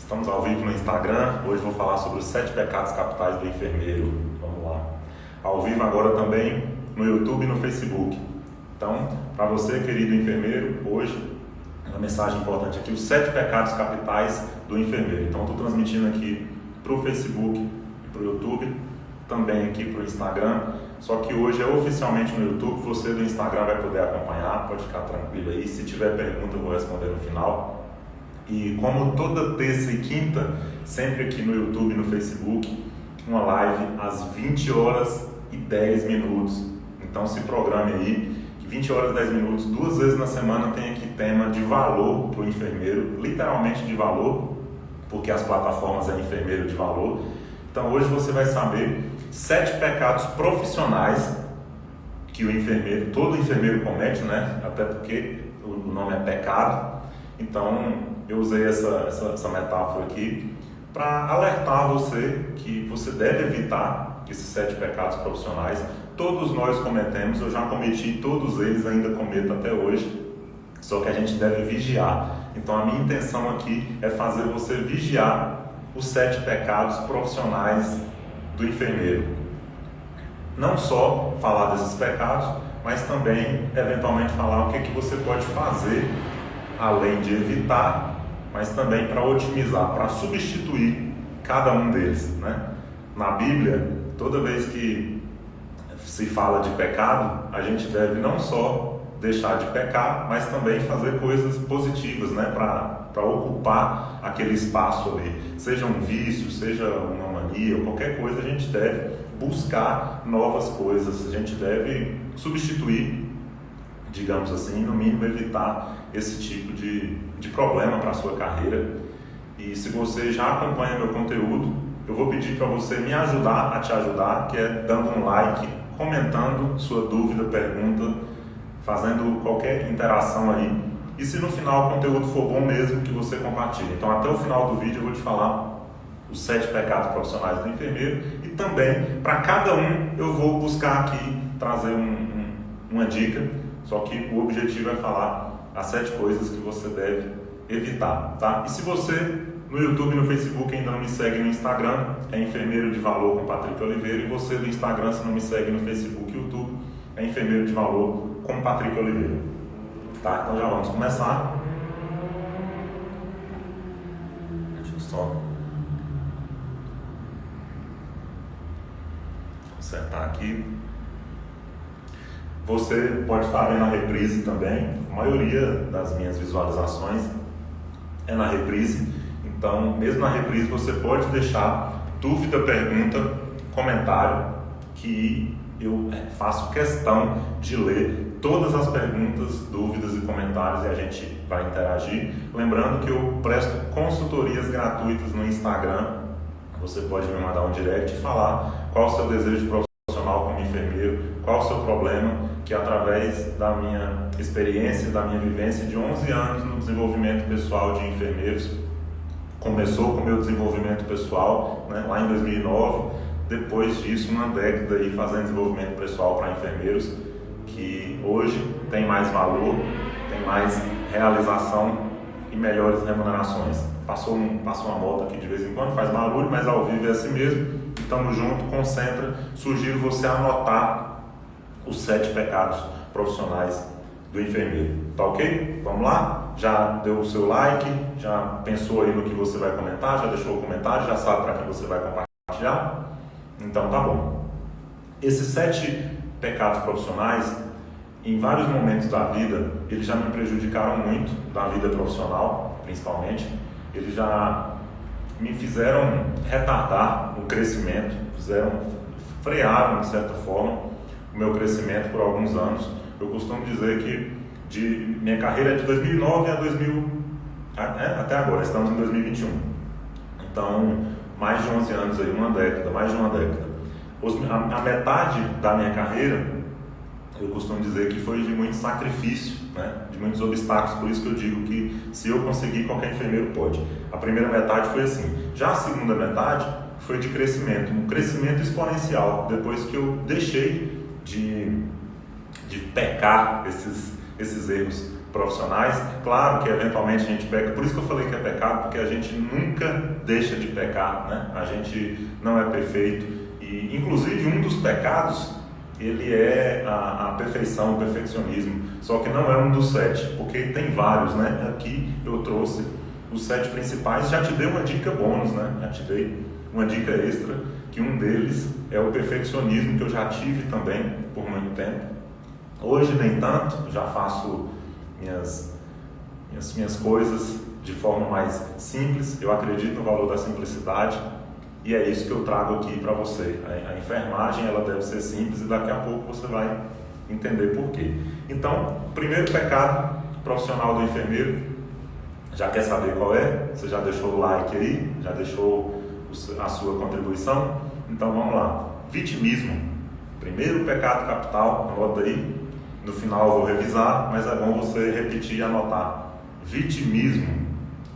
Estamos ao vivo no Instagram. Hoje vou falar sobre os 7 pecados capitais do enfermeiro. Vamos lá. Ao vivo agora também no YouTube e no Facebook. Então, para você, querido enfermeiro, hoje uma mensagem importante aqui: os 7 pecados capitais do enfermeiro. Então, estou transmitindo aqui para o Facebook e para o YouTube, também aqui para o Instagram. Só que hoje é oficialmente no YouTube. Você do Instagram vai poder acompanhar, pode ficar tranquilo aí. Se tiver pergunta, eu vou responder no final. E como toda terça e quinta, sempre aqui no YouTube e no Facebook, uma live às 20 horas e 10 minutos. Então se programe aí, que 20 horas e 10 minutos, 2 vezes na semana tem aqui tema de valor para o enfermeiro, literalmente de valor, porque as plataformas é enfermeiro de valor. Então hoje você vai saber 7 pecados profissionais que o enfermeiro, todo enfermeiro comete, né? Até porque o nome é pecado. Então eu usei essa metáfora aqui para alertar você que você deve evitar esses 7 pecados profissionais. Todos nós cometemos, eu já cometi todos eles, ainda cometo até hoje, só que a gente deve vigiar. Então a minha intenção aqui é fazer você vigiar os 7 pecados profissionais do enfermeiro. Não só falar desses pecados, mas também eventualmente falar o que você pode fazer além de evitar, mas também para otimizar, para substituir cada um deles, né? Na Bíblia, toda vez que se fala de pecado, a gente deve não só deixar de pecar, mas também fazer coisas positivas, né? Para ocupar aquele espaço ali. Seja um vício, seja uma mania, ou qualquer coisa, a gente deve buscar novas coisas, a gente deve substituir, digamos assim, no mínimo evitar esse tipo de problema para a sua carreira. E se você já acompanha meu conteúdo, eu vou pedir para você me ajudar a te ajudar, que é dando um like, comentando sua dúvida, pergunta, fazendo qualquer interação aí. E se no final o conteúdo for bom mesmo, que você compartilhe. Então até o final do vídeo eu vou te falar os 7 pecados profissionais do enfermeiro, e também para cada um eu vou buscar aqui trazer uma dica. Só que o objetivo é falar as 7 coisas que você deve evitar, tá? E se você no YouTube e no Facebook ainda não me segue no Instagram, é Enfermeiro de Valor com Patrick Oliveira. E você do Instagram, se não me segue no Facebook e YouTube, é Enfermeiro de Valor com Patrick Oliveira. Tá? Então já vamos começar. Deixa eu só consertar aqui. Você pode estar vendo a reprise também. A maioria das minhas visualizações é na reprise. Então, mesmo na reprise, você pode deixar dúvida, pergunta, comentário, que eu faço questão de ler todas as perguntas, dúvidas e comentários, e a gente vai interagir. Lembrando que eu presto consultorias gratuitas no Instagram. Você pode me mandar um direct e falar qual o seu desejo profissional como enfermeiro, qual o seu problema, que através da minha experiência, da minha vivência de 11 anos no desenvolvimento pessoal de enfermeiros, começou com o meu desenvolvimento pessoal, né, lá em 2009, depois disso uma década aí fazendo desenvolvimento pessoal para enfermeiros, que hoje tem mais valor, tem mais realização e melhores remunerações. Passou uma moto aqui de vez em quando, faz barulho, mas ao vivo é assim mesmo. Estamos juntos, concentra. Sugiro você anotar os 7 pecados profissionais do enfermeiro. Tá ok? Vamos lá? Já deu o seu like? Já pensou aí no que você vai comentar? Já deixou o comentário? Já sabe para quem você vai compartilhar? Então tá bom. Esses 7 pecados profissionais, em vários momentos da vida, eles já me prejudicaram muito, na vida profissional principalmente. Eles já me fizeram retardar o crescimento, frearam de certa forma o meu crescimento por alguns anos. Eu costumo dizer que minha carreira é de 2009 a 2000, até agora, estamos em 2021. Então, mais de 11 anos aí, mais de uma década. A metade da minha carreira, eu costumo dizer que foi de muito sacrifício, né? De muitos obstáculos. Por isso que eu digo que se eu conseguir, qualquer enfermeiro pode. A primeira metade foi assim. Já a segunda metade foi de crescimento, um crescimento exponencial, depois que eu deixei de pecar esses erros profissionais. Claro que eventualmente a gente peca, por isso que eu falei que é pecado, porque a gente nunca deixa de pecar, né? A gente não é perfeito e, inclusive, um dos pecados, ele é a perfeição, o perfeccionismo, só que não é um dos 7, porque tem vários, né? Aqui eu trouxe os 7 principais, já te dei uma dica bônus, né? Já te dei uma dica extra, que um deles é o perfeccionismo, que eu já tive também por muito tempo. Hoje nem tanto, já faço minhas coisas de forma mais simples. Eu acredito no valor da simplicidade e é isso que eu trago aqui para você. A enfermagem, ela deve ser simples e daqui a pouco você vai entender por quê. Então, primeiro pecado profissional do enfermeiro, já quer saber qual é? Você já deixou o like aí? Já deixou a sua contribuição? Então vamos lá. Vitimismo, primeiro pecado capital, anota aí. No final eu vou revisar, mas é bom você repetir e anotar. Vitimismo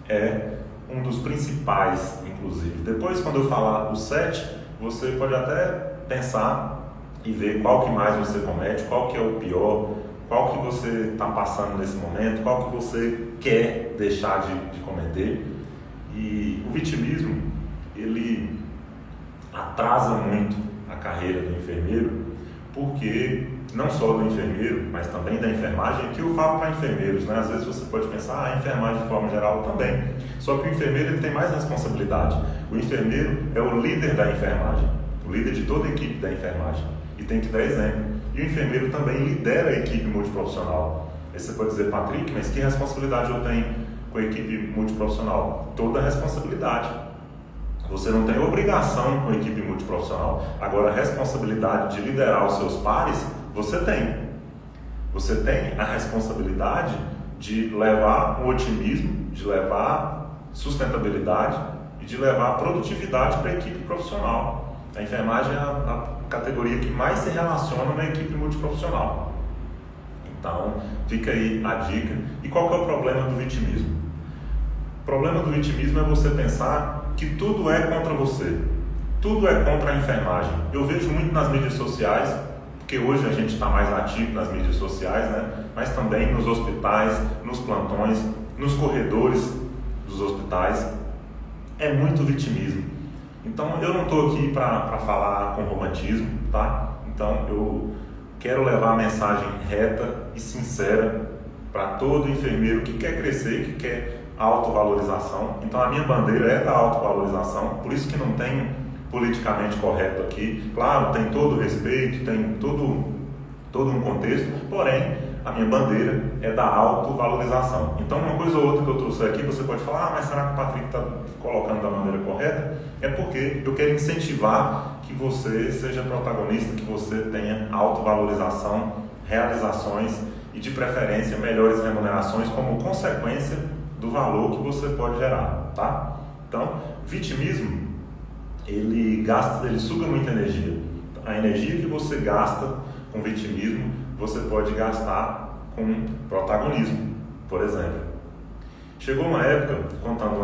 é um dos principais, inclusive. Depois, quando eu falar os 7, você pode até pensar e ver qual que mais você comete, qual que é o pior, qual que você está passando nesse momento, qual que você quer deixar de cometer. E o vitimismo, ele atrasa muito a carreira do enfermeiro, porque não só do enfermeiro, mas também da enfermagem, que eu falo para enfermeiros, né? Às vezes você pode pensar, a enfermagem de forma geral também, só que o enfermeiro ele tem mais responsabilidade. O enfermeiro é o líder da enfermagem, o líder de toda a equipe da enfermagem, e tem que dar exemplo. E o enfermeiro também lidera a equipe multiprofissional. Aí você pode dizer, Patrick, mas que responsabilidade eu tenho com a equipe multiprofissional? Toda a responsabilidade. Você não tem obrigação com a equipe multiprofissional. Agora, a responsabilidade de liderar os seus pares, você tem. Você tem a responsabilidade de levar o otimismo, de levar sustentabilidade e de levar produtividade para a equipe profissional. A enfermagem é a categoria que mais se relaciona na equipe multiprofissional. Então, fica aí a dica. E qual que é o problema do vitimismo? O problema do vitimismo é você pensar que tudo é contra você, tudo é contra a enfermagem. Eu vejo muito nas mídias sociais, porque hoje a gente está mais ativo nas mídias sociais, né? Mas também nos hospitais, nos plantões, nos corredores dos hospitais, é muito vitimismo. Então eu não estou aqui para falar com romantismo, tá? Então eu quero levar a mensagem reta e sincera para todo enfermeiro que quer crescer, que quer autovalorização. Então a minha bandeira é da autovalorização, por isso que não tem politicamente correto aqui. Claro, tem todo o respeito, tem todo um contexto, porém a minha bandeira é da autovalorização. Então uma coisa ou outra que eu trouxe aqui, você pode falar, mas será que o Patrick está colocando da maneira correta? É porque eu quero incentivar que você seja protagonista, que você tenha autovalorização, realizações e de preferência melhores remunerações como consequência do valor que você pode gerar, tá? Então, vitimismo, ele suga muita energia. A energia que você gasta com vitimismo, você pode gastar com protagonismo, por exemplo. Chegou uma época, contando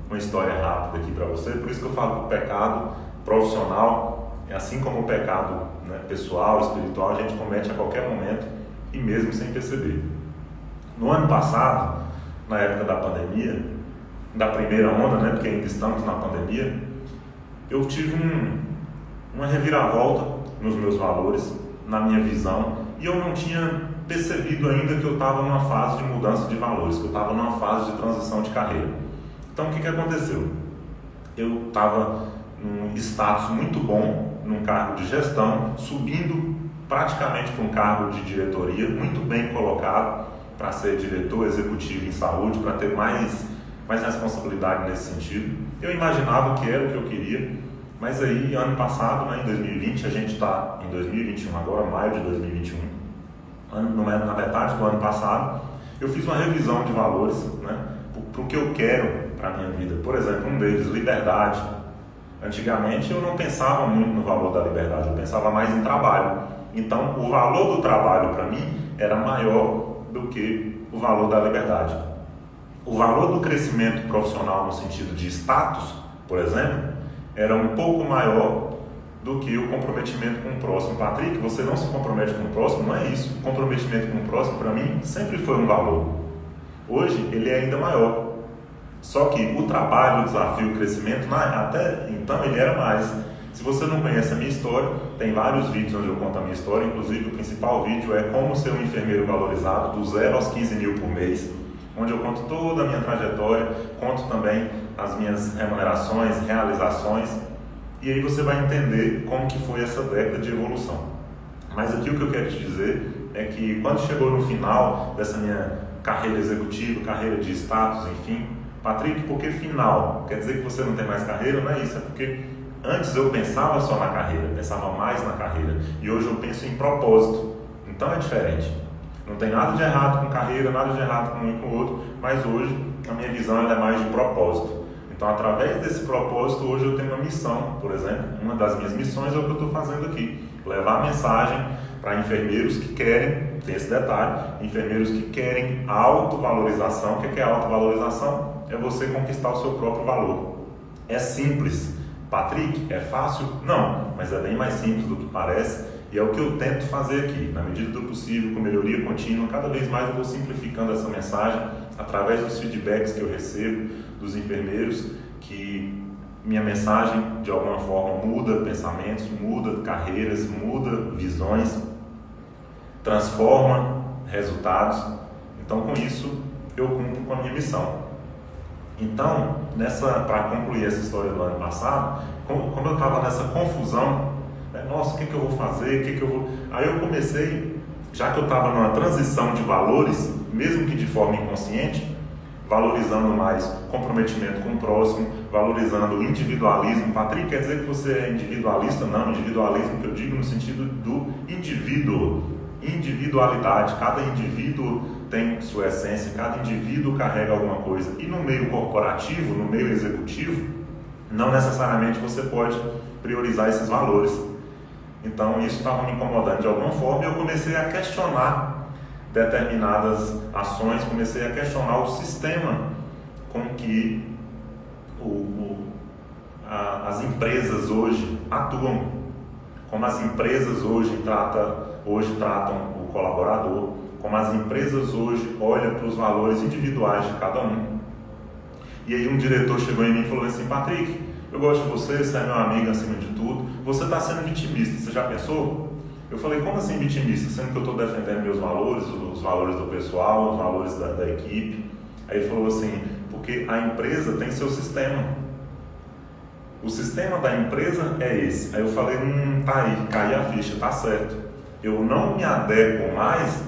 uma história rápida aqui para você, por isso que eu falo que o pecado profissional, assim como o pecado, né, pessoal, espiritual, a gente comete a qualquer momento e mesmo sem perceber. No ano passado, na época da pandemia, da primeira onda, né, porque ainda estamos na pandemia, eu tive uma reviravolta nos meus valores, na minha visão, e eu não tinha percebido ainda que eu estava numa fase de mudança de valores, que eu estava numa fase de transição de carreira. Então o que aconteceu? Eu estava num status muito bom, num cargo de gestão, subindo praticamente para um cargo de diretoria, muito bem colocado, para ser diretor executivo em saúde, para ter mais responsabilidade nesse sentido. Eu imaginava que era o que eu queria, mas aí ano passado, né, em 2020, a gente está em 2021 agora, maio de 2021, na metade do ano passado, eu fiz uma revisão de valores, né, para o que eu quero para a minha vida. Por exemplo, um deles, liberdade. Antigamente eu não pensava muito no valor da liberdade, eu pensava mais em trabalho. Então o valor do trabalho para mim era maior do que o valor da liberdade. O valor do crescimento profissional no sentido de status, por exemplo, era um pouco maior do que o comprometimento com o próximo. Patrick, você não se compromete com o próximo? Não é isso. O comprometimento com o próximo, para mim, sempre foi um valor. Hoje, ele é ainda maior. Só que o trabalho, o desafio, o crescimento, até então, ele era mais. Se você não conhece a minha história, tem vários vídeos onde eu conto a minha história, inclusive o principal vídeo é como ser um enfermeiro valorizado, do 0 aos 15 mil por mês, onde eu conto toda a minha trajetória, conto também as minhas remunerações, realizações, e aí você vai entender como que foi essa década de evolução. Mas aqui o que eu quero te dizer é que quando chegou no final dessa minha carreira executiva, carreira de status, enfim, Patrick, por que final? Quer dizer que você não tem mais carreira? Não é isso, é porque antes eu pensava só na carreira, pensava mais na carreira, e hoje eu penso em propósito, então é diferente. Não tem nada de errado com carreira, nada de errado com um e com o outro, mas hoje a minha visão ela é mais de propósito. Então, através desse propósito, hoje eu tenho uma missão, por exemplo, uma das minhas missões é o que eu estou fazendo aqui, levar a mensagem para enfermeiros que querem, tem esse detalhe, enfermeiros que querem autovalorização. O que é autovalorização? É você conquistar o seu próprio valor. É simples. Patrick, é fácil? Não, mas é bem mais simples do que parece e é o que eu tento fazer aqui, na medida do possível, com melhoria contínua. Cada vez mais eu vou simplificando essa mensagem através dos feedbacks que eu recebo dos enfermeiros, que minha mensagem de alguma forma muda pensamentos, muda carreiras, muda visões, transforma resultados. Então, com isso, eu cumpro com a minha missão. Então, para concluir essa história do ano passado, como eu estava nessa confusão, nossa, o que eu vou fazer, Aí eu comecei, já que eu estava numa transição de valores, mesmo que de forma inconsciente, valorizando mais comprometimento com o próximo, valorizando o individualismo. Patrick, quer dizer que você é individualista? Não, individualismo que eu digo no sentido do indivíduo, individualidade. Cada indivíduo tem sua essência, cada indivíduo carrega alguma coisa. E no meio corporativo, no meio executivo, não necessariamente você pode priorizar esses valores. Então isso estava me incomodando de alguma forma e eu comecei a questionar determinadas ações, comecei a questionar o sistema com que as empresas hoje atuam, como as empresas hoje tratam o colaborador, como as empresas hoje olham para os valores individuais de cada um. E aí um diretor chegou em mim e falou assim: Patrick, eu gosto de você é meu amigo acima de tudo, você está sendo vitimista, você já pensou? Eu falei: como assim vitimista? Sendo que eu estou defendendo meus valores, os valores do pessoal, os valores da equipe. Aí ele falou assim: porque a empresa tem seu sistema. O sistema da empresa é esse. Aí eu falei: tá aí, cai a ficha, tá certo. Eu não me adequo mais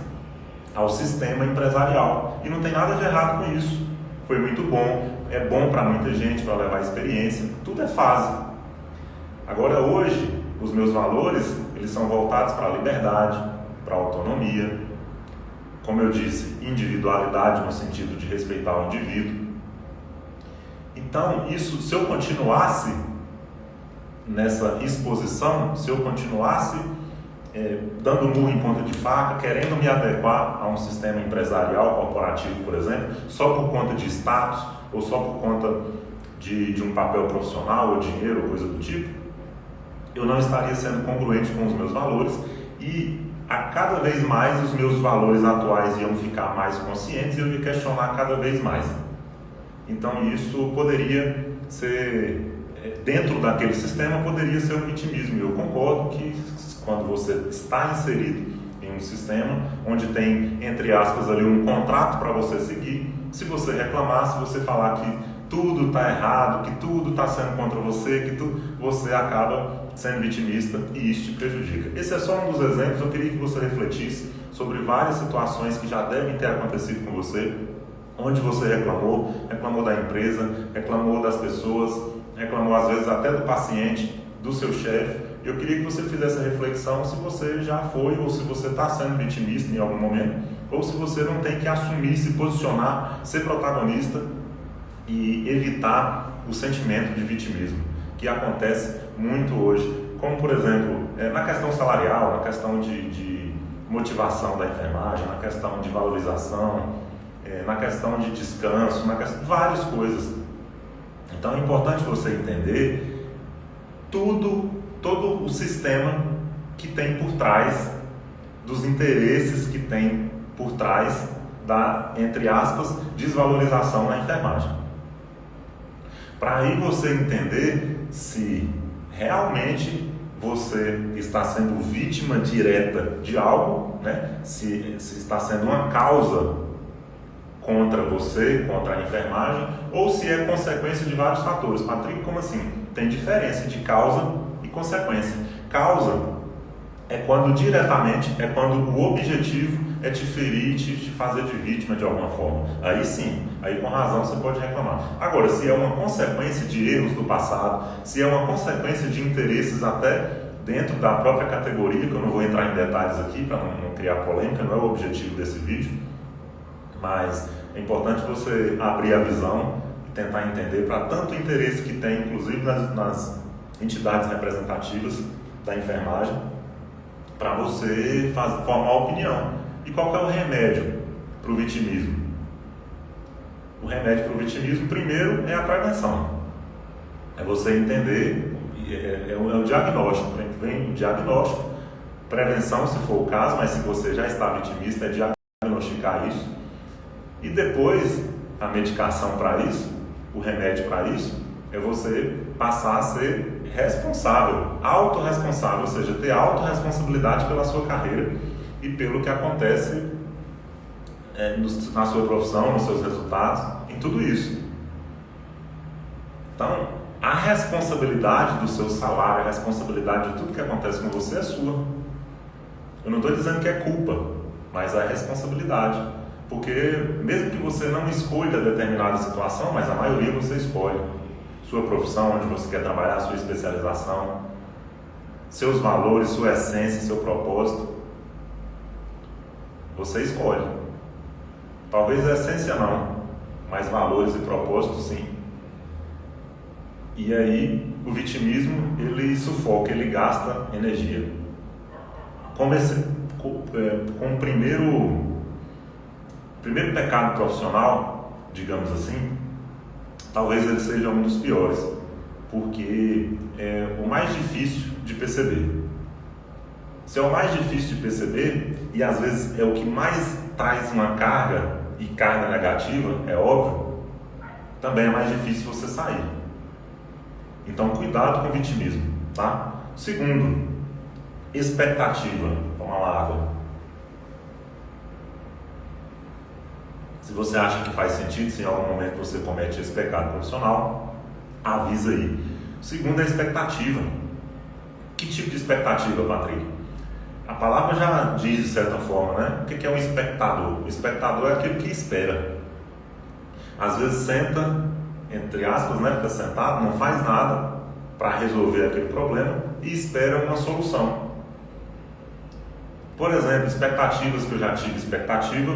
ao sistema empresarial. E não tem nada de errado com isso. Foi muito bom, é bom para muita gente, para levar experiência, tudo é fase. Agora hoje, os meus valores, eles são voltados para a liberdade, para a autonomia, como eu disse, individualidade no sentido de respeitar o indivíduo. Então, isso, se eu continuasse nessa exposição, se eu continuasse dando murro em ponta de faca, querendo me adequar a um sistema empresarial, corporativo, por exemplo, só por conta de status, ou só por conta de um papel profissional, ou dinheiro, ou coisa do tipo, eu não estaria sendo congruente com os meus valores e a cada vez mais os meus valores atuais iam ficar mais conscientes e eu ia questionar cada vez mais. Então isso poderia ser, dentro daquele sistema, poderia ser um vitimismo. Eu concordo que quando você está inserido em um sistema onde tem, entre aspas, ali um contrato para você seguir, se você reclamar, se você falar que tudo está errado, que tudo está sendo contra você, você acaba sendo vitimista e isso te prejudica. Esse é só um dos exemplos. Eu queria que você refletisse sobre várias situações que já devem ter acontecido com você, onde você reclamou da empresa, reclamou das pessoas, reclamou às vezes até do paciente, do seu chefe. Eu queria que você fizesse a reflexão se você já foi ou se você está sendo vitimista em algum momento, ou se você não tem que assumir, se posicionar, ser protagonista e evitar o sentimento de vitimismo, que acontece muito hoje, como por exemplo, na questão salarial, na questão de motivação da enfermagem, na questão de valorização, na questão de descanso, na questão de várias coisas. Então é importante você entender tudo todo o sistema que tem por trás, dos interesses que tem por trás da, entre aspas, desvalorização na enfermagem. Para aí você entender se realmente você está sendo vítima direta de algo, né? Se está sendo uma causa contra você, contra a enfermagem, ou se é consequência de vários fatores. Patrick, como assim? Tem diferença de causa e consequência. Causa é quando diretamente, é quando o objetivo é te ferir, te fazer de vítima de alguma forma. Aí sim, aí com razão você pode reclamar. Agora, se é uma consequência de erros do passado, se é uma consequência de interesses até dentro da própria categoria, que eu não vou entrar em detalhes aqui para não criar polêmica, não é o objetivo desse vídeo, mas é importante você abrir a visão e tentar entender para tanto interesse que tem, inclusive nas entidades representativas da enfermagem, para você formar opinião. E qual que é o remédio para o vitimismo? O remédio para o vitimismo, primeiro, é a prevenção. É você entender, é o diagnóstico. Vem o diagnóstico, prevenção se for o caso, mas se você já está vitimista, é diagnosticar isso. E depois, a medicação para isso, o remédio para isso, é você passar a ser responsável, autorresponsável, ou seja, ter autorresponsabilidade pela sua carreira e pelo que acontece na sua profissão, nos seus resultados, em tudo isso. Então, a responsabilidade do seu salário, a responsabilidade de tudo que acontece com você é sua. Eu não estou dizendo que é culpa, mas é responsabilidade. Porque mesmo que você não escolha determinada situação, mas a maioria você escolhe. Sua profissão, onde você quer trabalhar, sua especialização, seus valores, sua essência, seu propósito. Você escolhe. Talvez a essência não, mas valores e propósito sim. E aí o vitimismo, ele sufoca, ele gasta energia. Com o primeiro pecado profissional, digamos assim, talvez ele seja um dos piores, porque é o mais difícil de perceber. Se é o mais difícil de perceber, e às vezes é o que mais traz uma carga, e carga negativa, é óbvio, também é mais difícil você sair. Então, cuidado com o vitimismo, tá? Segundo, expectativa. Toma lá água. Se você acha que faz sentido, se em algum momento você comete esse pecado profissional, avisa aí. Segundo, é expectativa. Que tipo de expectativa, Patrick? A palavra já diz de certa forma, né? O que é um espectador? O espectador é aquele que espera. Às vezes senta, entre aspas, né? Fica sentado, não faz nada para resolver aquele problema e espera uma solução. Por exemplo, expectativas que eu já tive, expectativa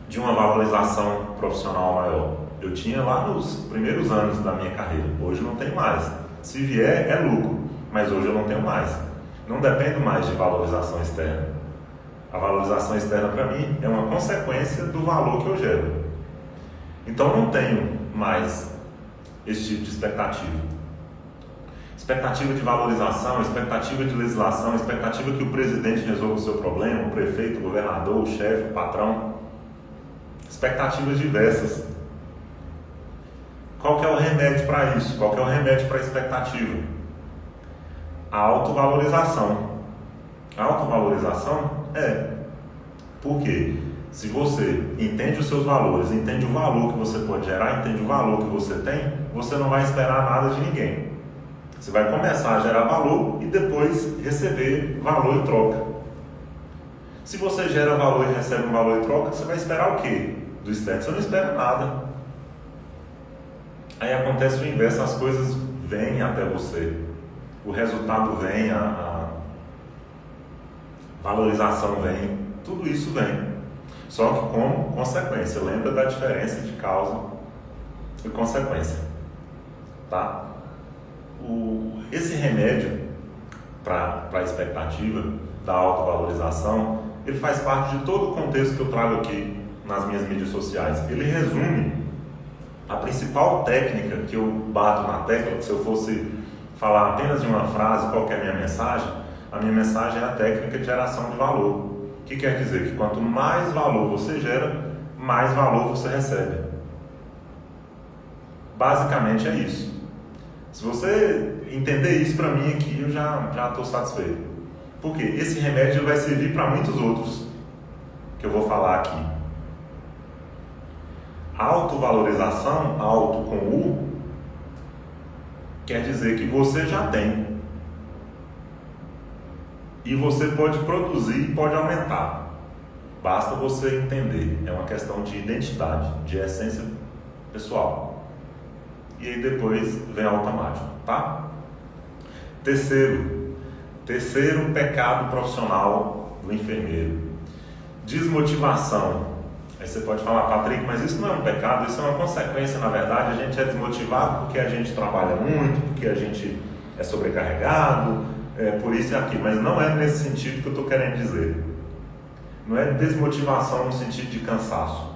de uma valorização profissional maior. Eu tinha lá nos primeiros anos da minha carreira, hoje não tenho mais. Se vier, é lucro, mas hoje eu não tenho mais. Não dependo mais de valorização externa. A valorização externa para mim é uma consequência do valor que eu gero. Então não tenho mais esse tipo de expectativa. Expectativa de valorização, expectativa de legislação, expectativa que o presidente resolva o seu problema, o prefeito, o governador, o chefe, o patrão. Expectativas diversas. Qual que é o remédio para isso? Qual que é o remédio para a expectativa? A autovalorização. A autovalorização Por quê? Se você entende os seus valores, entende o valor que você pode gerar, entende o valor que você tem, você não vai esperar nada de ninguém. Você vai começar a gerar valor e depois receber valor em troca. Se você gera valor e recebe um valor em troca, você vai esperar o quê? Do externo você não espera nada. Aí acontece o inverso, as coisas vêm até você. O resultado vem, a valorização vem, tudo isso vem. Só que como consequência. Lembra da diferença de causa e consequência. Tá? Esse remédio para a expectativa da autovalorização, ele faz parte de todo o contexto que eu trago aqui nas minhas mídias sociais. Ele resume a principal técnica que eu bato na tecla, que se eu fosse falar apenas em uma frase qual que é a minha mensagem, a minha mensagem é a técnica de geração de valor. O que quer dizer? Que quanto mais valor você gera, mais valor você recebe. Basicamente é isso. Se você entender isso para mim aqui, eu já estou satisfeito. Porque esse remédio vai servir para muitos outros que eu vou falar aqui. Autovalorização, auto com U, quer dizer que você já tem. E você pode produzir e pode aumentar. Basta você entender. É uma questão de identidade, de essência pessoal. E aí depois vem automático, tá? Terceiro pecado profissional do enfermeiro. Desmotivação. Aí você pode falar, Patrick, mas isso não é um pecado, isso é uma consequência, na verdade. A gente é desmotivado porque a gente trabalha muito, porque a gente é sobrecarregado, por isso e aquilo. Mas não é nesse sentido que eu estou querendo dizer. Não é desmotivação no sentido de cansaço.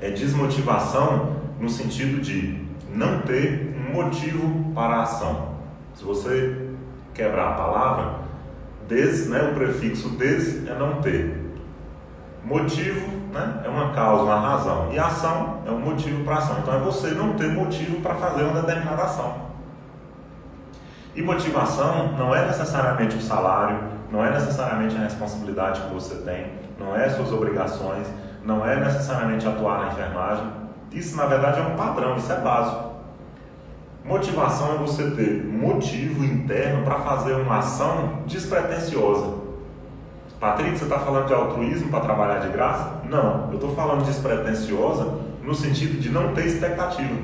É desmotivação no sentido de não ter um motivo para a ação. Se você quebrar a palavra, o prefixo des é não ter. Motivo, é uma causa, uma razão. E ação é um motivo para a ação. Então é você não ter motivo para fazer uma determinada ação. E motivação não é necessariamente o salário, não é necessariamente a responsabilidade que você tem, não é suas obrigações, não é necessariamente atuar na enfermagem. Isso, na verdade, é um padrão, isso é básico. Motivação é você ter motivo interno para fazer uma ação despretensiosa. Patrick, você está falando de altruísmo para trabalhar de graça? Não, eu estou falando despretensiosa no sentido de não ter expectativa.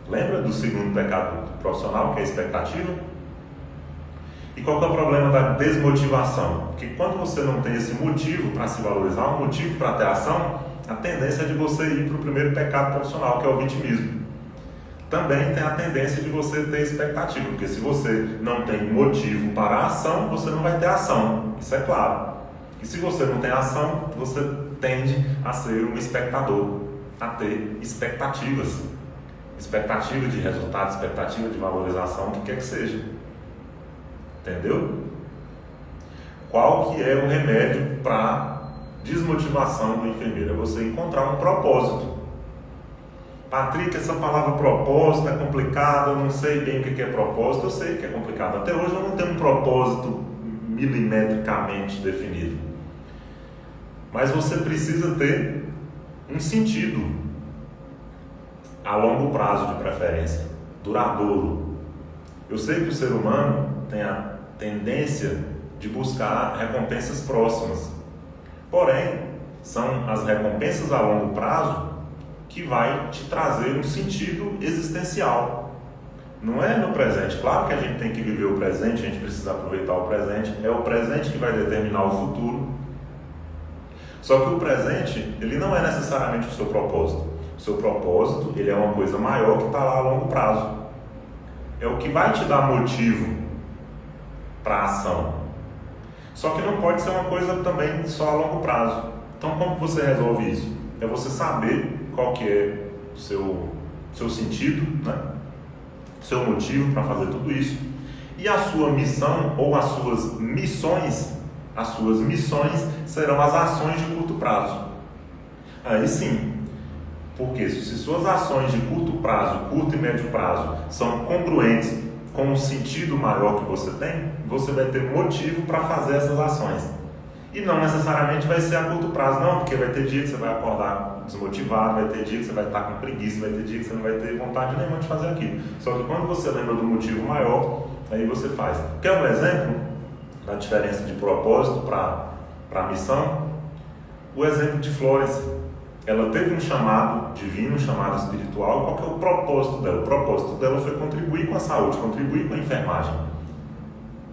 Lembra do segundo pecado profissional, que é a expectativa? E qual que é o problema da desmotivação? Porque quando você não tem esse motivo para se valorizar, um motivo para ter ação, a tendência é de você ir para o primeiro pecado profissional, que é o vitimismo. Também tem a tendência de você ter expectativa, porque se você não tem motivo para a ação, você não vai ter ação, isso é claro. E se você não tem ação, você tende a ser um espectador, a ter expectativas. Expectativa de resultado, expectativa de valorização, o que quer que seja. Entendeu? Qual que é o remédio para desmotivação do enfermeiro? É você encontrar um propósito. Patrick, essa palavra propósito é complicada, eu não sei bem o que é propósito, eu sei que é complicado. Até hoje eu não tenho um propósito milimetricamente definido. Mas você precisa ter um sentido a longo prazo, de preferência, duradouro. Eu sei que o ser humano tem a tendência de buscar recompensas próximas. Porém, são as recompensas a longo prazo que vai te trazer um sentido existencial. Não é no presente. Claro que a gente tem que viver o presente, a gente precisa aproveitar o presente. É o presente que vai determinar o futuro. Só que o presente, ele não é necessariamente o seu propósito. O seu propósito, ele é uma coisa maior que está lá a longo prazo. É o que vai te dar motivo para a ação. Só que não pode ser uma coisa também só a longo prazo. Então, como você resolve isso? É você saber qual que é o seu sentido, o seu motivo para fazer tudo isso. E a sua missão ou as suas missões serão as ações de curto prazo. Aí sim, porque se suas ações de curto prazo, curto e médio prazo, são congruentes com o sentido maior que você tem, você vai ter motivo para fazer essas ações. E não necessariamente vai ser a curto prazo, não, porque vai ter dia que você vai acordar desmotivado, vai ter dia que você vai estar com preguiça, vai ter dia que você não vai ter vontade nenhuma de fazer aquilo. Só que quando você lembra do motivo maior, aí você faz. Quer um exemplo da diferença de propósito para a missão? O exemplo de Florence. Ela teve um chamado divino, um chamado espiritual. Qual que é o propósito dela? O propósito dela foi contribuir com a saúde, contribuir com a enfermagem.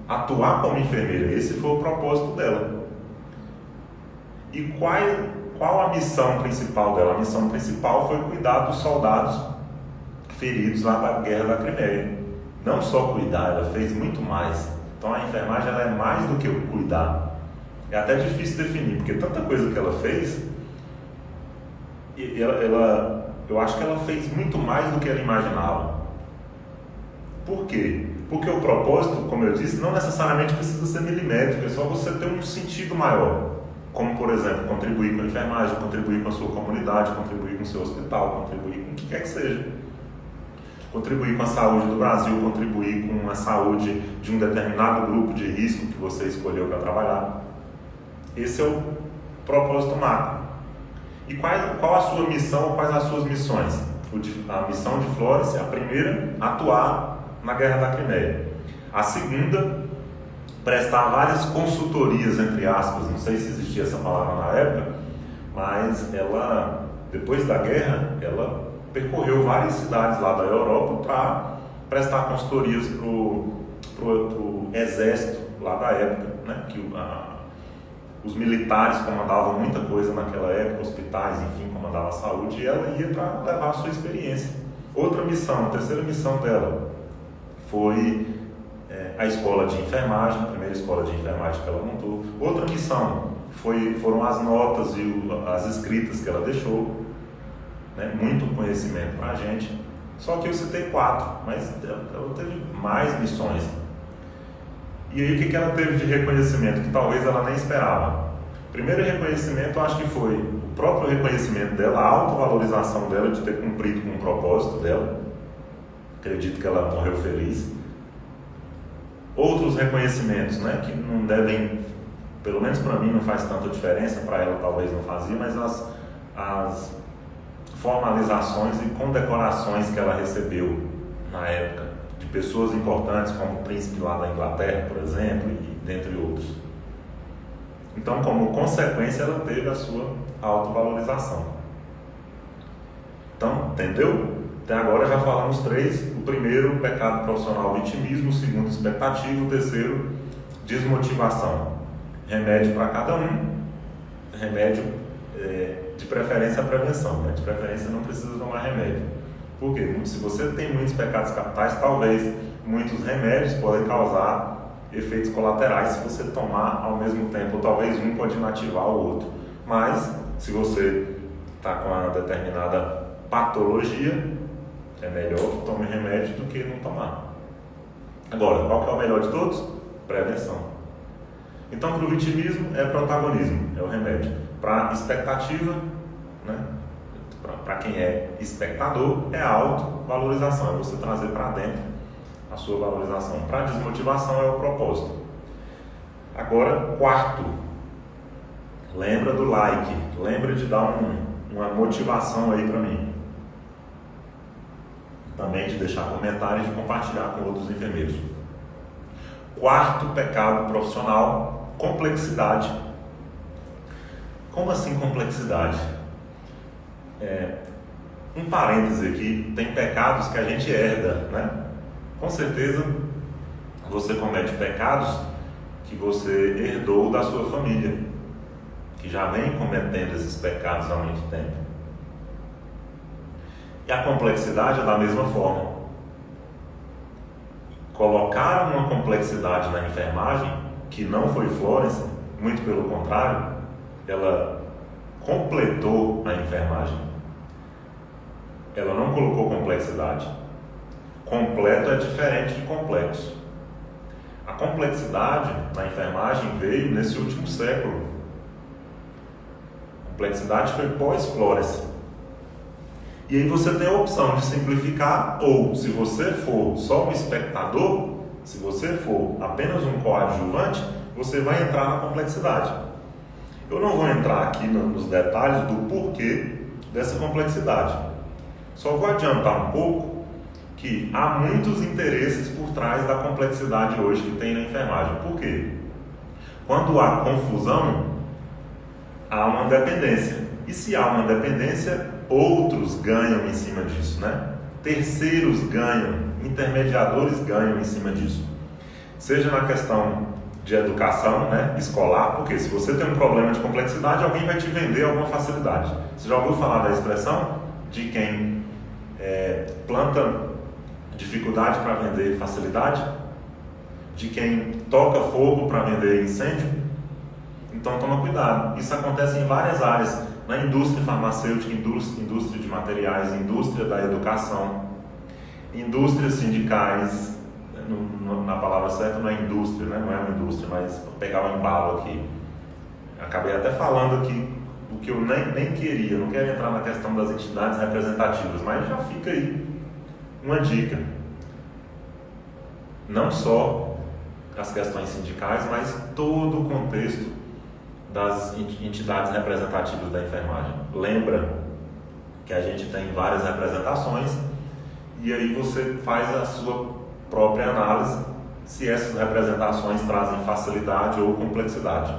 Atuar como enfermeira, esse foi o propósito dela. E qual a missão principal dela? A missão principal foi cuidar dos soldados feridos lá na Guerra da Crimeia. Não só cuidar, ela fez muito mais. Então a enfermagem ela é mais do que o cuidar. É até difícil definir, porque tanta coisa que ela fez, eu acho que ela fez muito mais do que ela imaginava. Por quê? Porque o propósito, como eu disse, não necessariamente precisa ser milimétrico, é só você ter um sentido maior. Como, por exemplo, contribuir com a enfermagem, contribuir com a sua comunidade, contribuir com o seu hospital, contribuir com o que quer que seja. Contribuir com a saúde do Brasil, contribuir com a saúde de um determinado grupo de risco que você escolheu para trabalhar. Esse é o propósito macro. E qual a sua missão ou quais as suas missões? A missão de Florence, a primeira, atuar na Guerra da Crimeia. A segunda, prestar várias consultorias, entre aspas, não sei se existia essa palavra na época, mas ela, depois da guerra, ela percorreu várias cidades lá da Europa para prestar consultorias para o exército lá da época, né? Que os militares comandavam muita coisa naquela época, hospitais, enfim, comandavam a saúde, e ela ia para levar a sua experiência. Outra missão, a terceira missão dela foi a escola de enfermagem, a primeira escola de enfermagem que ela montou. Outra missão foram as notas e as escritas que ela deixou, né? Muito conhecimento para a gente. Só que eu citei 4, mas ela teve mais missões. E aí o que ela teve de reconhecimento que talvez ela nem esperava? Primeiro reconhecimento, eu acho que foi o próprio reconhecimento dela, a autovalorização dela de ter cumprido com o propósito dela. Acredito que ela morreu feliz. Outros reconhecimentos, né, que não devem, pelo menos para mim não faz tanta diferença, para ela talvez não fazia, mas as formalizações e condecorações que ela recebeu na época, de pessoas importantes como o príncipe lá da Inglaterra, por exemplo, e dentre outros. Então, como consequência, ela teve a sua autovalorização. Então, entendeu? Até agora já falamos 3. O primeiro, pecado profissional, vitimismo. O segundo, expectativa. O terceiro, desmotivação. Remédio para cada um. Remédio, de preferência, a prevenção, né? De preferência, não precisa tomar remédio. Por quê? Se você tem muitos pecados capitais, talvez muitos remédios podem causar efeitos colaterais se você tomar ao mesmo tempo. Ou talvez um pode inativar o outro. Mas, se você está com uma determinada patologia, é melhor que tome remédio do que não tomar. Agora, qual que é o melhor de todos? Prevenção. Então, para o vitimismo é protagonismo, é o remédio. Para a expectativa, né? Para quem é espectador, é a autovalorização, é você trazer para dentro a sua valorização. Para a desmotivação é o propósito. Agora, quarto, lembra do like, lembra de dar uma motivação aí para mim. Também de deixar comentários e de compartilhar com outros enfermeiros. Quarto pecado profissional, complexidade. Como assim complexidade? Um parêntese aqui, tem pecados que a gente herda, né? Com certeza você comete pecados que você herdou da sua família, que já vem cometendo esses pecados há muito tempo. E a complexidade é da mesma forma. Colocaram uma complexidade na enfermagem que não foi Florence, muito pelo contrário, ela completou a enfermagem. Ela não colocou complexidade. Completo é diferente de complexo. A complexidade na enfermagem veio nesse último século. A complexidade foi pós-Florence. E aí você tem a opção de simplificar, ou se você for só um espectador, se você for apenas um coadjuvante, você vai entrar na complexidade. Eu não vou entrar aqui nos detalhes do porquê dessa complexidade. Só vou adiantar um pouco que há muitos interesses por trás da complexidade hoje que tem na enfermagem. Por quê? Quando há confusão, há uma dependência. E se há uma dependência, outros ganham em cima disso, né? Terceiros ganham, intermediadores ganham em cima disso. Seja na questão de educação, né, escolar, porque se você tem um problema de complexidade, alguém vai te vender alguma facilidade. Você já ouviu falar da expressão de quem planta dificuldade para vender facilidade? De quem toca fogo para vender incêndio? Então toma cuidado. Isso acontece em várias áreas. Na indústria farmacêutica, indústria de materiais, indústria da educação. indústrias sindicais, na palavra certa não é indústria, né? Não é uma indústria, mas vou pegar o embalo aqui. Acabei até falando aqui o que eu nem queria, não quero entrar na questão das entidades representativas, mas já fica aí uma dica. Não só as questões sindicais, mas todo o contexto das entidades representativas da enfermagem. Lembra que a gente tem várias representações e aí você faz a sua própria análise se essas representações trazem facilidade ou complexidade.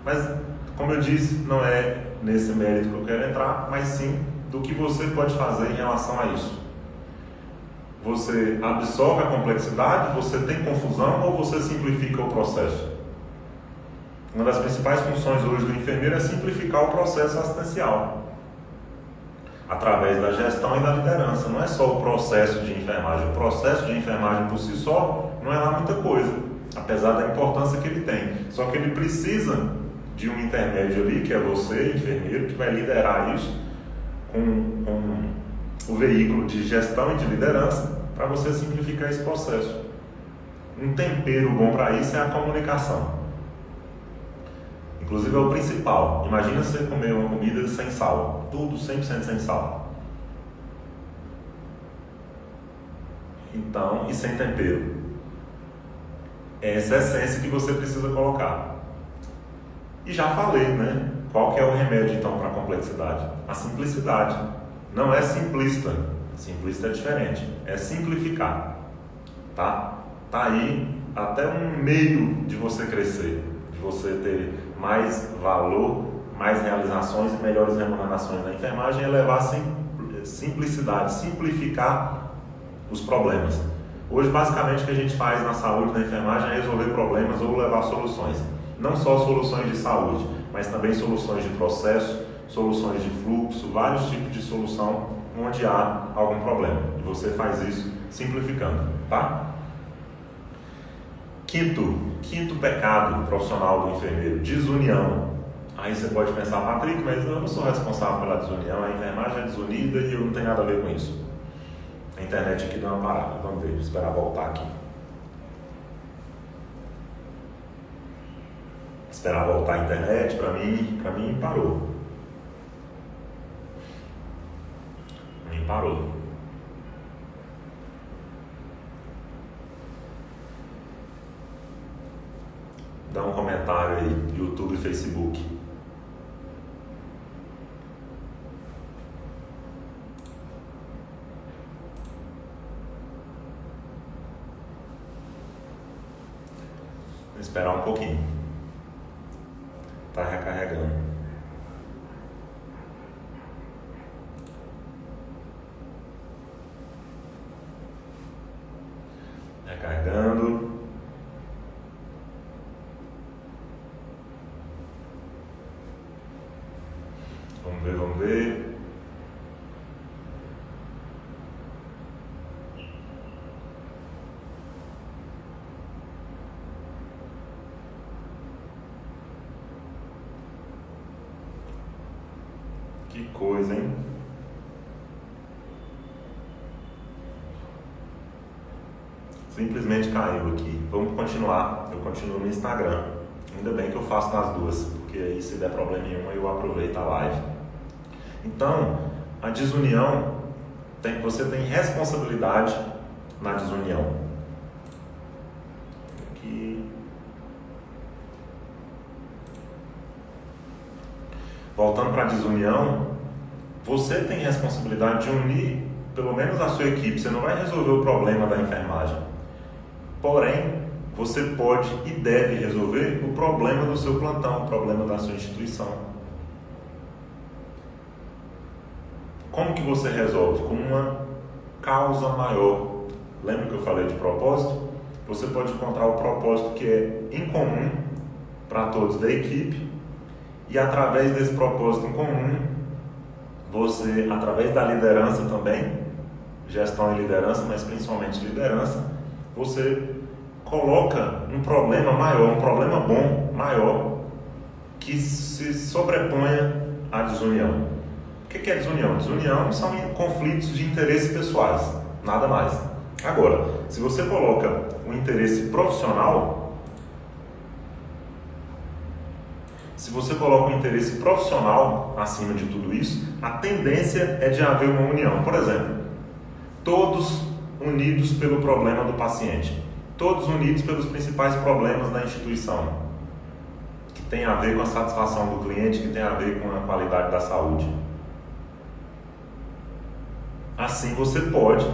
Mas, como eu disse, não é nesse mérito que eu quero entrar, mas sim do que você pode fazer em relação a isso. Você absorve a complexidade, você tem confusão ou você simplifica o processo? Uma das principais funções hoje do enfermeiro é simplificar o processo assistencial, através da gestão e da liderança. Não é só o processo de enfermagem. O processo de enfermagem por si só não é lá muita coisa, apesar da importância que ele tem. Só que ele precisa de um intermédio ali, que é você, enfermeiro, que vai liderar isso com o veículo de gestão e de liderança para você simplificar esse processo. Um tempero bom para isso é a comunicação. Inclusive é o principal. Imagina você comer uma comida sem sal, tudo 100% sem sal. Então, e sem tempero. É essa essência que você precisa colocar. E já falei, né? Qual que é o remédio então para a complexidade? A simplicidade. Não é simplista. Simplista é diferente. É simplificar. Tá? Tá aí até um meio de você crescer, de você ter mais valor, mais realizações e melhores remunerações na enfermagem, é levar simplicidade, simplificar os problemas. Hoje, basicamente, o que a gente faz na saúde, na enfermagem, é resolver problemas ou levar soluções. Não só soluções de saúde, mas também soluções de processo, soluções de fluxo, vários tipos de solução onde há algum problema. E você faz isso simplificando, tá? Quinto pecado profissional do enfermeiro, desunião. Aí você pode pensar, Patrick, mas eu não sou responsável pela desunião, a enfermagem é desunida e eu não tenho nada a ver com isso. A internet aqui deu uma parada, vamos ver, esperar voltar aqui. Esperar voltar a internet, para mim parou. Para mim parou. Dá um comentário aí, YouTube e Facebook. Vou esperar um pouquinho. Tá recarregando. Recarregando. Vamos ver. Que coisa, hein? Simplesmente caiu aqui. Vamos continuar. Eu continuo no Instagram. Ainda bem que eu faço nas duas, porque aí se der problema nenhum eu aproveito a live. Então, a desunião, você tem responsabilidade na desunião. Aqui. Voltando para a desunião, você tem responsabilidade de unir pelo menos a sua equipe. Você não vai resolver o problema da enfermagem. Porém, você pode e deve resolver o problema do seu plantão, o problema da sua instituição. Como que você resolve? Com uma causa maior. Lembra que eu falei de propósito? Você pode encontrar o propósito que é incomum para todos da equipe e através desse propósito em comum, você, através da liderança também, gestão e liderança, mas principalmente liderança, você coloca um problema maior, um problema bom, maior, que se sobreponha à desunião. O que é desunião? Desunião são conflitos de interesses pessoais. nada mais. Agora, se você coloca o interesse profissional, acima de tudo isso, a tendência é de haver uma união. Por exemplo, todos unidos pelo problema do paciente, todos unidos pelos principais problemas da instituição, que tem a ver com a satisfação do cliente, que tem a ver com a qualidade da saúde. Assim você pode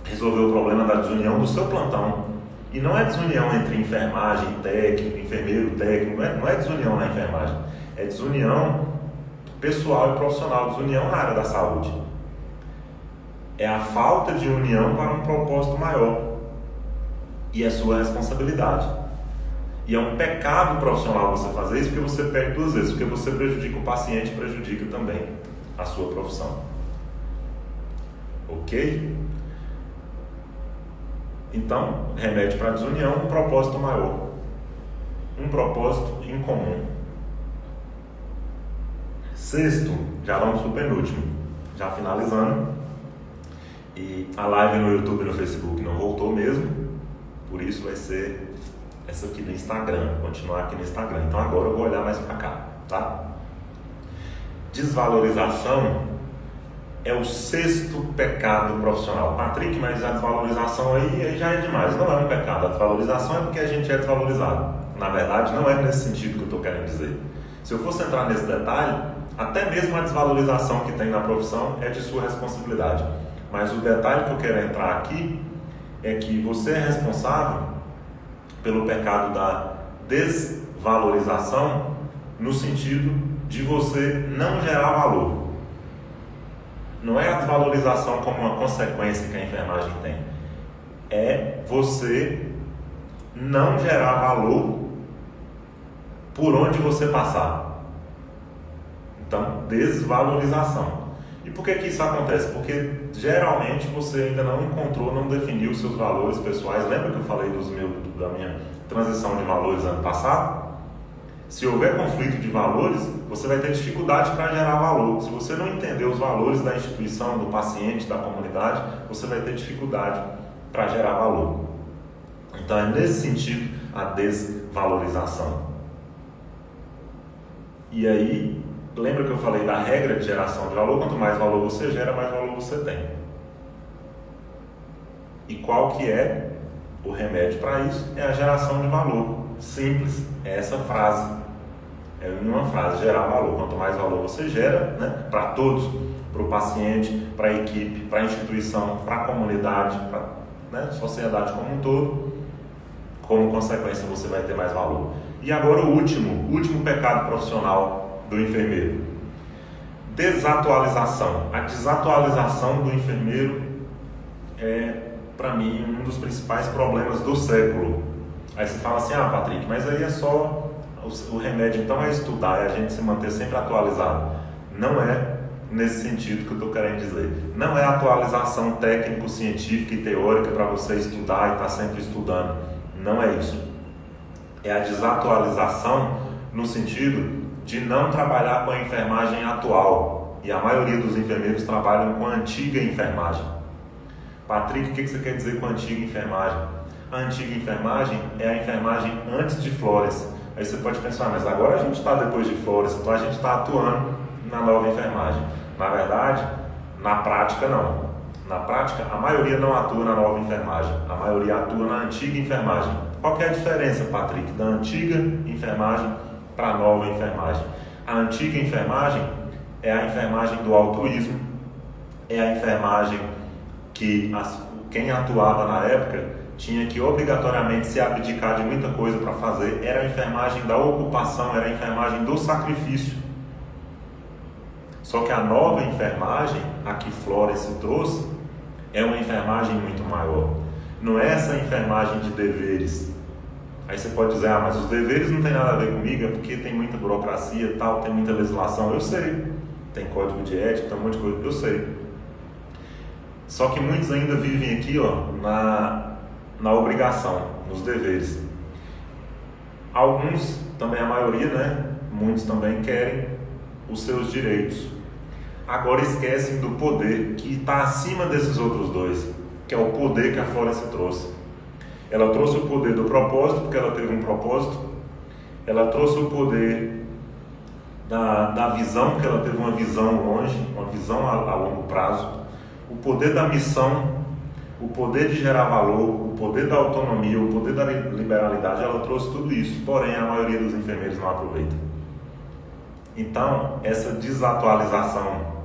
resolver o problema da desunião do seu plantão. E não é desunião entre enfermagem e técnico, enfermeiro, técnico, não é desunião na enfermagem, é desunião pessoal e profissional, desunião na área da saúde. É a falta de união para um propósito maior. E é sua responsabilidade. E é um pecado profissional você fazer isso, porque você perde duas vezes, porque você prejudica o paciente e prejudica também a sua profissão. Ok? Então, remédio para a desunião, um propósito maior. Um propósito em comum. Sexto, já vamos para o penúltimo. Já finalizando. E a live no YouTube e no Facebook não voltou mesmo. Por isso vai ser essa aqui no Instagram. Continuar aqui no Instagram. Então agora eu vou olhar mais para cá, tá? Desvalorização é o sexto pecado profissional. Patrick, mas a desvalorização aí já é demais. Não é um pecado. A desvalorização é porque a gente é desvalorizado. Na verdade, não é nesse sentido que eu estou querendo dizer. Se eu fosse entrar nesse detalhe, até mesmo a desvalorização que tem na profissão é de sua responsabilidade. Mas o detalhe que eu quero entrar aqui é que você é responsável pelo pecado da desvalorização no sentido de você não gerar valor. Não é a desvalorização como uma consequência que a enfermagem tem. É você não gerar valor por onde você passar. Então, desvalorização. E por que isso acontece? Porque geralmente você ainda não encontrou, não definiu seus valores pessoais. Lembra que eu falei da minha transição de valores ano passado? Se houver conflito de valores, você vai ter dificuldade para gerar valor. Se você não entender os valores da instituição, do paciente, da comunidade, você vai ter dificuldade para gerar valor. Então é nesse sentido a desvalorização. E aí, lembra que eu falei da regra de geração de valor? Quanto mais valor você gera, mais valor você tem. E qual que é o remédio para isso? É a geração de valor. Simples, é essa frase. É uma frase, gerar valor. Quanto mais valor você gera, né, para todos, para o paciente, para a equipe, para a instituição, para a comunidade, para a sociedade como um todo, como consequência você vai ter mais valor. E agora o último pecado profissional do enfermeiro. Desatualização. A desatualização do enfermeiro é, para mim, um dos principais problemas do século. Aí você fala assim, Patrick, mas aí é só o remédio, então é estudar, é a gente se manter sempre atualizado. Não é nesse sentido que eu estou querendo dizer. Não é atualização técnico-científica e teórica para você estudar e estar sempre estudando. Não é isso. É a desatualização no sentido de não trabalhar com a enfermagem atual. E a maioria dos enfermeiros trabalham com a antiga enfermagem. Patrick, o que você quer dizer com a antiga enfermagem? A antiga enfermagem é a enfermagem antes de Flores. Aí você pode pensar, mas agora a gente está depois de Flores, então a gente está atuando na nova enfermagem. Na verdade, na prática não. Na prática, a maioria não atua na nova enfermagem, a maioria atua na antiga enfermagem. Qual que é a diferença, Patrick, da antiga enfermagem para a nova enfermagem? A antiga enfermagem é a enfermagem do altruísmo, é a enfermagem que quem atuava na época tinha que obrigatoriamente se abdicar de muita coisa para fazer. Era a enfermagem da ocupação, era a enfermagem do sacrifício. Só que a nova enfermagem, a que Flores se trouxe, é uma enfermagem muito maior. Não é essa enfermagem de deveres. Aí você pode dizer, mas os deveres não tem nada a ver comigo, é porque tem muita burocracia e tal, tem muita legislação. Eu sei, tem código de ética, tem um monte de coisa, eu sei. Só que muitos ainda vivem aqui, na obrigação, nos deveres. Alguns, também a maioria, muitos também querem os seus direitos. agora esquecem do poder que está acima desses outros dois, que é o poder que a Florence trouxe. Ela trouxe o poder do propósito, porque ela teve um propósito. Ela trouxe o poder da visão, porque ela teve uma visão longe, uma visão a longo prazo. O poder da missão, o poder de gerar valor, o poder da autonomia, o poder da liberalidade. Ela trouxe tudo isso, porém a maioria dos enfermeiros não aproveita. Então, essa desatualização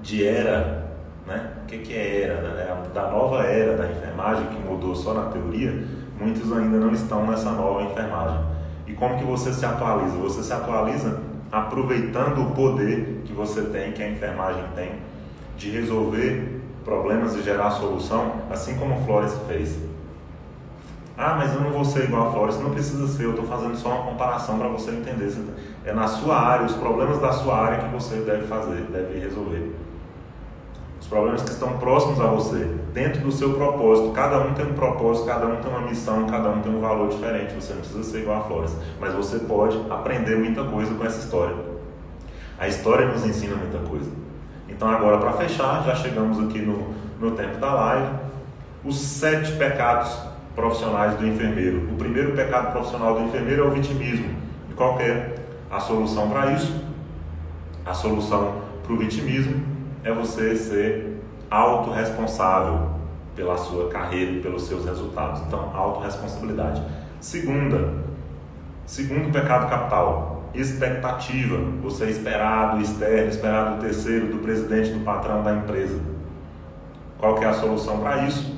de era, né? O que é era? Da nova era da enfermagem, que mudou só na teoria, muitos ainda não estão nessa nova enfermagem. E como que você se atualiza? Você se atualiza aproveitando o poder que você tem, que a enfermagem tem, de resolver problemas e gerar solução, assim como o Florence fez. Ah, mas eu não vou ser igual a Florence. Não precisa ser, eu estou fazendo só uma comparação para você entender. É na sua área, os problemas da sua área que você deve fazer, deve resolver. Os problemas que estão próximos a você, dentro do seu propósito. Cada um tem um propósito, cada um tem uma missão, cada um tem um valor diferente. Você não precisa ser igual a Florence, mas você pode aprender muita coisa com essa história. A história nos ensina muita coisa. Então agora, para fechar, já chegamos aqui no tempo da live, os 7 pecados profissionais do enfermeiro. O primeiro pecado profissional do enfermeiro é o vitimismo. E qual que é a solução para isso? A solução para o vitimismo é você ser autorresponsável pela sua carreira e pelos seus resultados. Então, autorresponsabilidade. Segundo pecado capital, expectativa. Você esperar do externo, esperar do terceiro, do presidente, do patrão da empresa. Qual que é a solução para isso?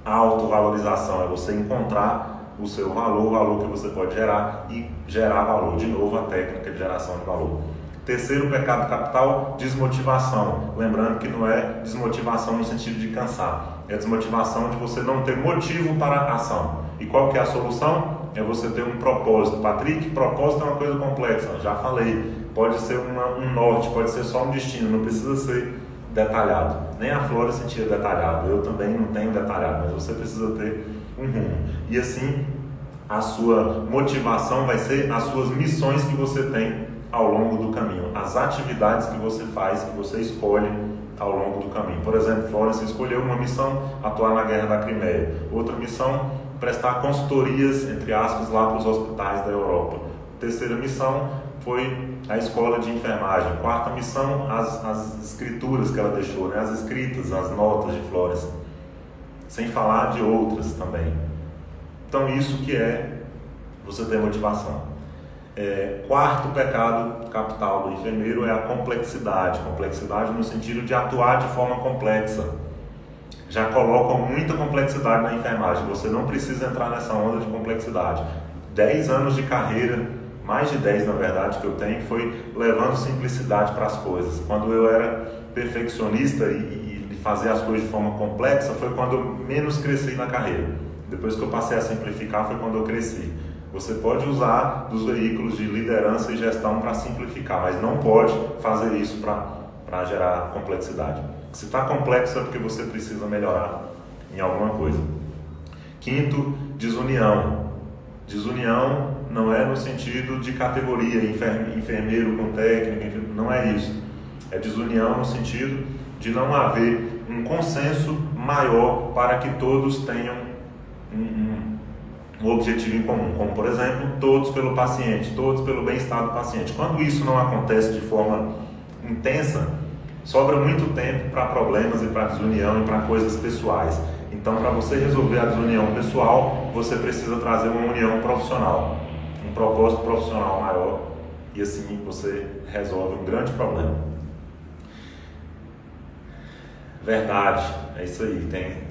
A autovalorização é você encontrar o seu valor, o valor que você pode gerar e gerar valor. De novo, a técnica de geração de valor. Terceiro pecado capital, desmotivação. Lembrando que não é desmotivação no sentido de cansar, é desmotivação de você não ter motivo para a ação. E qual que é a solução? É você ter um propósito. Patrick, propósito é uma coisa complexa, já falei. Pode ser um norte, pode ser só um destino, não precisa ser detalhado. Nem a Florence tinha detalhado, eu também não tenho detalhado, mas você precisa ter um rumo. E assim, a sua motivação vai ser as suas missões que você tem ao longo do caminho, as atividades que você faz, que você escolhe ao longo do caminho. Por exemplo, Florence escolheu uma missão, atuar na Guerra da Crimeia. Outra missão, prestar consultorias, entre aspas, lá para os hospitais da Europa. Terceira missão foi a escola de enfermagem. Quarta missão, as escrituras que ela deixou, né? As escritas, as notas de Florence. Sem falar de outras também. Então isso que é você ter motivação. Quarto pecado capital do enfermeiro é a complexidade. Complexidade no sentido de atuar de forma complexa. Já colocam muita complexidade na enfermagem. Você não precisa entrar nessa onda de complexidade. 10 anos de carreira, mais de 10 na verdade que eu tenho, foi levando simplicidade para as coisas. Quando eu era perfeccionista e fazia as coisas de forma complexa, foi quando eu menos cresci na carreira. Depois que eu passei a simplificar, foi quando eu cresci. Você pode usar dos veículos de liderança e gestão para simplificar, mas não pode fazer isso para gerar complexidade. Se está complexo é porque você precisa melhorar em alguma coisa. Quinto, desunião. Desunião não é no sentido de categoria, enfermeiro com técnico, não é isso. É desunião no sentido de não haver um consenso maior para que todos tenham um objetivo em comum, como por exemplo, todos pelo paciente, todos pelo bem-estar do paciente. Quando isso não acontece de forma intensa, sobra muito tempo para problemas e para desunião e para coisas pessoais. Então, para você resolver a desunião pessoal, você precisa trazer uma união profissional, um propósito profissional maior, e assim você resolve um grande problema. Verdade, é isso aí. Tem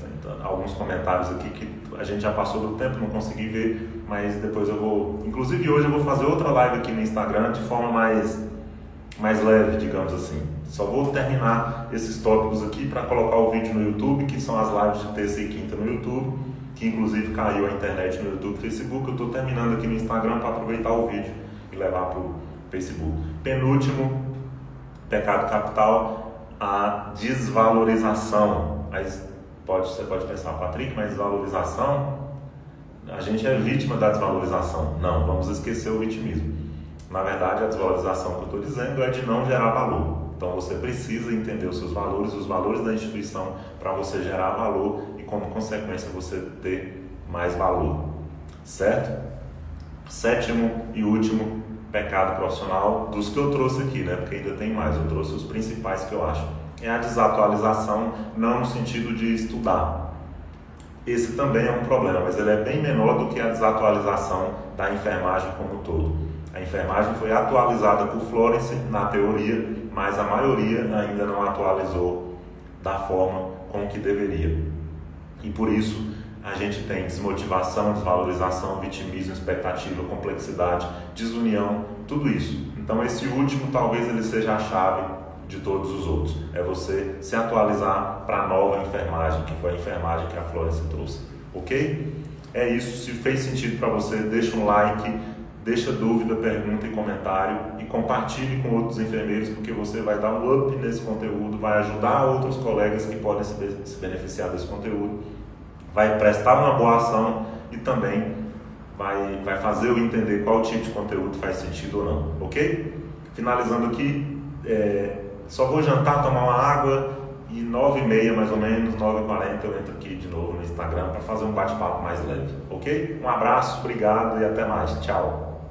alguns comentários aqui que a gente já passou do tempo, não consegui ver, mas depois eu vou... Inclusive hoje eu vou fazer outra live aqui no Instagram de forma mais leve, digamos assim. Só vou terminar esses tópicos aqui para colocar o vídeo no YouTube, que são as lives de terça e quinta no YouTube, que inclusive caiu a internet no YouTube e Facebook. Eu estou terminando aqui no Instagram para aproveitar o vídeo e levar para o Facebook. Penúltimo pecado capital, a desvalorização. Você pode pensar, Patrick, mas desvalorização, a gente é vítima da desvalorização. Não, vamos esquecer o vitimismo. Na verdade, a desvalorização que eu estou dizendo é de não gerar valor. Então você precisa entender os seus valores, os valores da instituição, para você gerar valor e, como consequência, você ter mais valor, certo? Sétimo e último pecado profissional dos que eu trouxe aqui, né? Porque ainda tem mais, eu trouxe os principais que eu acho. É a desatualização, não no sentido de estudar. Esse também é um problema, mas ele é bem menor do que a desatualização da enfermagem como um todo. A enfermagem foi atualizada por Florence na teoria, mas a maioria ainda não atualizou da forma como que deveria. E por isso a gente tem desmotivação, desvalorização, vitimismo, expectativa, complexidade, desunião, tudo isso. Então esse último talvez ele seja a chave de todos os outros. É você se atualizar para a nova enfermagem, que foi a enfermagem que a Florence trouxe. Ok? É isso. Se fez sentido para você, deixa um like, deixa dúvida, pergunta e comentário e compartilhe com outros enfermeiros, porque você vai dar um up nesse conteúdo, vai ajudar outros colegas que podem se beneficiar desse conteúdo, vai prestar uma boa ação e também vai fazer eu entender qual tipo de conteúdo faz sentido ou não, ok? Finalizando aqui, só vou jantar, tomar uma água e 9h30 mais ou menos, 9h40 eu entro aqui de novo no Instagram para fazer um bate-papo mais leve, ok? Um abraço, obrigado e até mais, tchau!